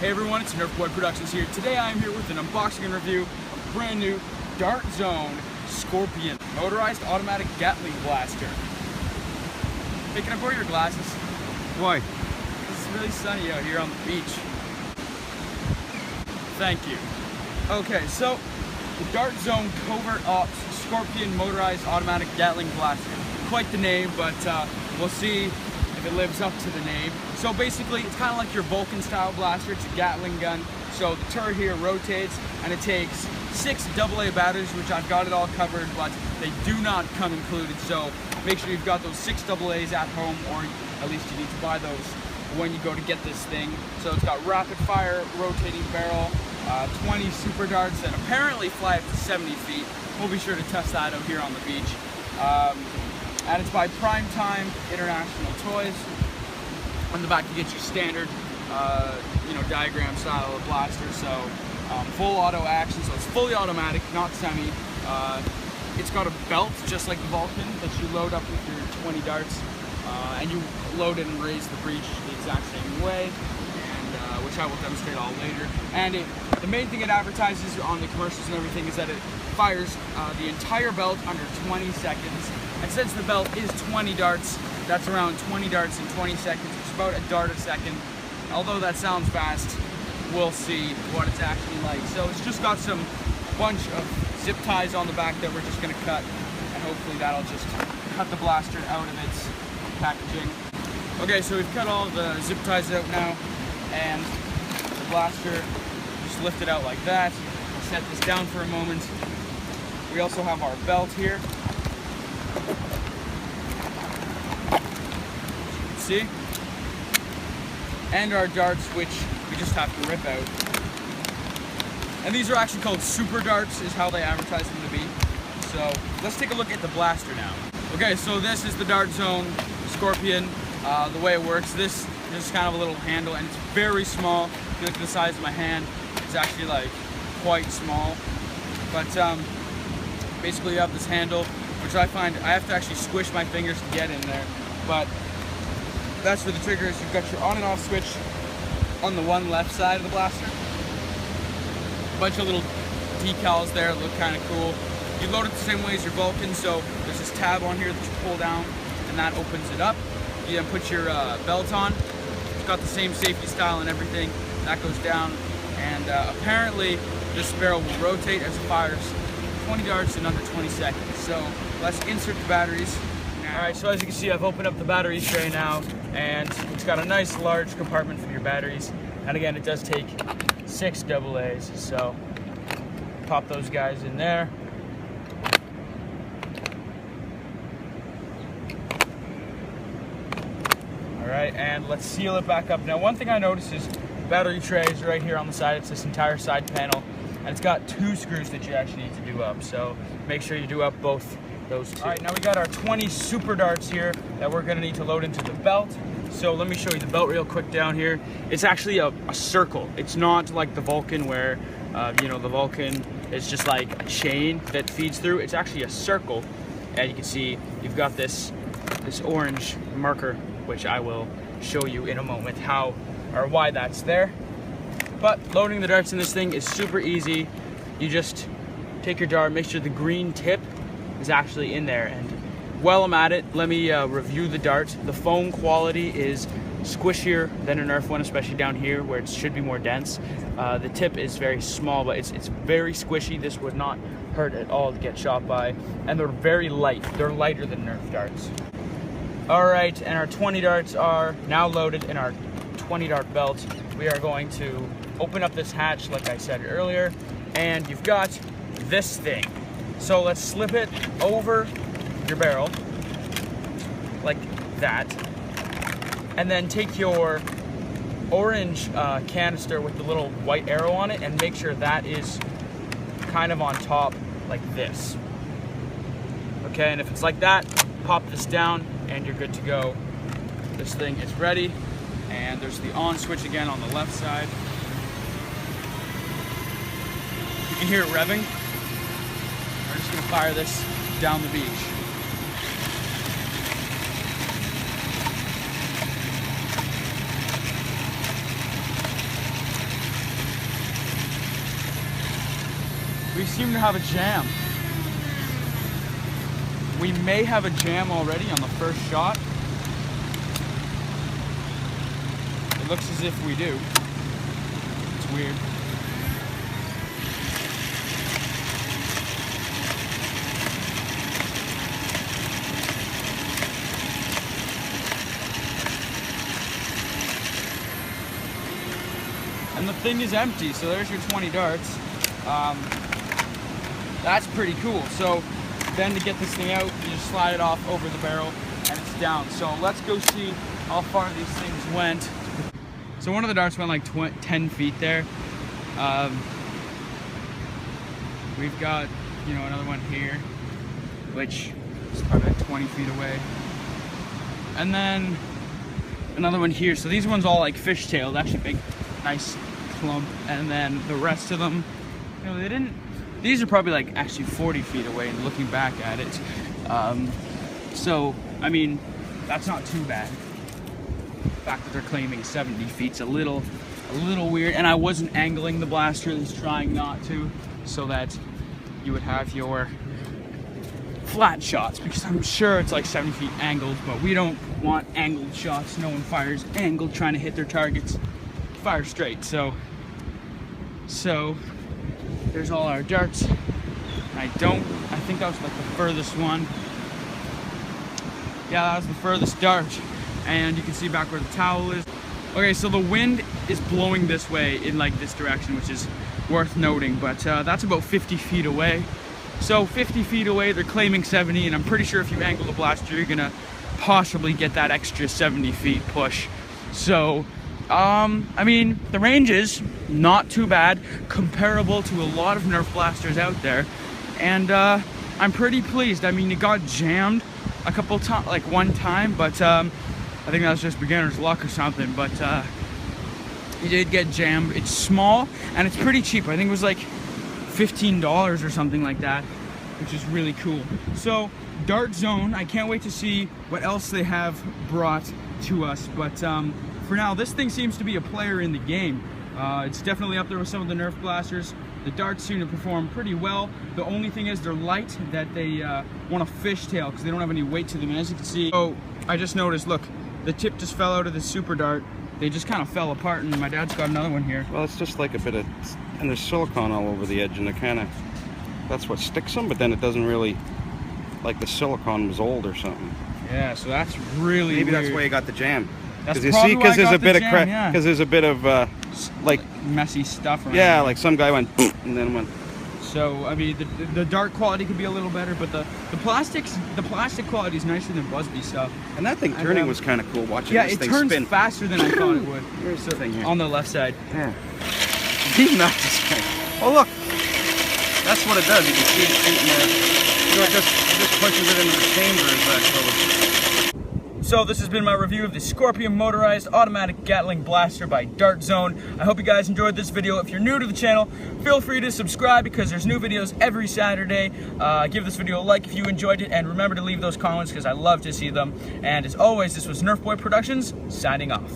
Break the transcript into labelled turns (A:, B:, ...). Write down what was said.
A: Hey everyone, it's NERF Boy Productions here. Today I am here with an unboxing and review of a brand new Dart Zone Scorpion motorized automatic gattling blaster. Hey, can I borrow your glasses?
B: Why?
A: It's really sunny out here on the beach. Thank you. Okay, so the Dart Zone Covert Ops Scorpion motorized automatic gattling blaster. Quite the name, but we'll see if it lives up to the name. So basically, it's kind of like your Vulcan style blaster. It's a Gatling gun. So the turret here rotates, and it takes 6 AA batteries, which I've got it all covered, but they do not come included. So make sure you've got those 6 AA's at home, or at least you need to buy those when you go to get this thing. So it's got rapid fire, rotating barrel, 20 super darts, and apparently fly up to 70 feet. We'll be sure to test that out here on the beach. And it's by Primetime International Toys. On the back you get your standard, diagram style of blaster. So full auto action, so it's fully automatic, not semi. It's got a belt just like the Vulcan that you load up with your 20 darts, and you load it and raise the breech the exact same way, and which I will demonstrate all later. And the main thing it advertises on the commercials and everything is that it fires the entire belt under 20 seconds. And since the belt is 20 darts, that's around 20 darts in 20 seconds. It's about a dart a second. Although that sounds fast, we'll see what it's actually like. So it's just got some bunch of zip ties on the back that we're just going to cut, and hopefully that'll just cut the blaster out of its packaging. Okay, so we've cut all the zip ties out now, and the blaster just lifted out like that. We'll set this down for a moment. We also have our belt here. See? And our darts, which we just have to rip out. And these are actually called super darts, is how they advertise them to be. So let's take a look at the blaster now. Okay, so this is the Dart Zone Scorpion. The way it works, this is kind of a little handle, and it's very small. If you look at the size of my hand, it's actually like quite small. But basically you have this handle, which I find I have to actually squish my fingers to get in there. But that's for the triggers. You've got your on and off switch on the one left side of the blaster. A bunch of little decals there look kind of cool. You load it the same way as your Vulcan, so there's this tab on here that you pull down, and that opens it up. You then put your belt on. It's got the same safety style and everything. That goes down, and apparently this barrel will rotate as it fires 20 darts in under 20 seconds. So let's insert the batteries. Alright, so as you can see, I've opened up the battery tray now, and it's got a nice large compartment for your batteries. And again, it does take 6 AA's, so pop those guys in there. Alright, and let's seal it back up. Now, one thing I noticed is the battery tray is right here on the side. It's this entire side panel, and it's got 2 screws that you actually need to do up, so make sure you do up both those 2. All right, now we got our 20 super darts here that we're gonna need to load into the belt. So let me show you the belt real quick down here. It's actually a circle. It's not like the Vulcan where, the Vulcan is just like a chain that feeds through. It's actually a circle. And you can see you've got this orange marker, which I will show you in a moment how or why that's there. But loading the darts in this thing is super easy. You just take your dart, make sure the green tip is actually in there, and while I'm at it, let me review the dart. The foam quality is squishier than a NERF one, especially down here where it should be more dense. The tip is very small, but it's very squishy. This would not hurt at all to get shot by, and they're very light. They're lighter than NERF darts. All right, and our 20 darts are now loaded in our 20 dart belt. We are going to open up this hatch like I said earlier, and you've got this thing. So let's slip it over your barrel, like that, and then take your orange canister with the little white arrow on it and make sure that is kind of on top like this. Okay, and if it's like that, pop this down and you're good to go. This thing is ready, and there's the on switch again on the left side. You can hear it revving. We're just gonna fire this down the beach. We seem to have a jam. We may have a jam already on the first shot. It looks as if we do. It's weird. And the thing is empty, so there's your 20 darts. That's pretty cool. So then to get this thing out, you just slide it off over the barrel and it's down. So let's go see how far these things went. So one of the darts went like 10 feet there. We've got, you know, another one here, which is probably like 20 feet away. And then another one here. So these ones all like fishtailed, actually big, nice clump. And then the rest of them, you know, they didn't. These are probably like actually 40 feet away and looking back at it. So, I mean, that's not too bad. The fact that they're claiming 70 feet's a little weird. And I wasn't angling the blaster, I was trying not to, so that you would have your flat shots, because I'm sure it's like 70 feet angled, but we don't want angled shots. No one fires angled trying to hit their targets. Fire straight. So there's all our darts. I think that was like the furthest one. Yeah, that was the furthest dart. And you can see back where the towel is. Okay, so the wind is blowing this way in like this direction, which is worth noting, but that's about 50 feet away. So 50 feet away, they're claiming 70, and I'm pretty sure if you angle the blaster, you're gonna possibly get that extra 70 feet push. So, I mean, the range is not too bad, comparable to a lot of Nerf blasters out there, and I'm pretty pleased. I mean, it got jammed a couple times, like one time, but I think that was just beginner's luck or something, but it did get jammed. It's small, and it's pretty cheap. I think it was like $15 or something like that, which is really cool. So, Dart Zone, I can't wait to see what else they have brought to us, but for now, this thing seems to be a player in the game. It's definitely up there with some of the Nerf blasters. The darts seem to perform pretty well. The only thing is they're light, that they want to fishtail because they don't have any weight to them. And as you can see, oh, I just noticed, look, the tip just fell out of the super dart. They just kind of fell apart, and my dad's got another one here.
B: Well, it's just like a bit of, and there's silicone all over the edge, and it kind of, that's what sticks them, but then it doesn't really, like the silicone was old or something.
A: Yeah, so that's really
B: Maybe
A: weird.
B: That's why you got the jam.
A: That's probably why I got the jam, yeah.
B: Because there's a bit of like
A: messy stuff around.
B: Yeah,
A: there.
B: like some guy went and then went.
A: So I mean, the dart quality could be a little better, but the plastic quality is nicer than Busby stuff.
B: And that thing turning was kind of cool watching.
A: Yeah,
B: this thing
A: it turns
B: spin
A: faster than I thought it would.
B: Here's the thing here.
A: On the left side.
B: Yeah. He's not this guy. Oh look, that's what it does. You can see it in there. You know, it just pushes it into the chambers.
A: So this has been my review of the Scorpion Motorized Automatic Gatling Blaster by Dart Zone. I hope you guys enjoyed this video. If you're new to the channel, feel free to subscribe because there's new videos every Saturday. Give this video a like if you enjoyed it, and remember to leave those comments because I love to see them. And as always, this was NERF Boy Productions, signing off.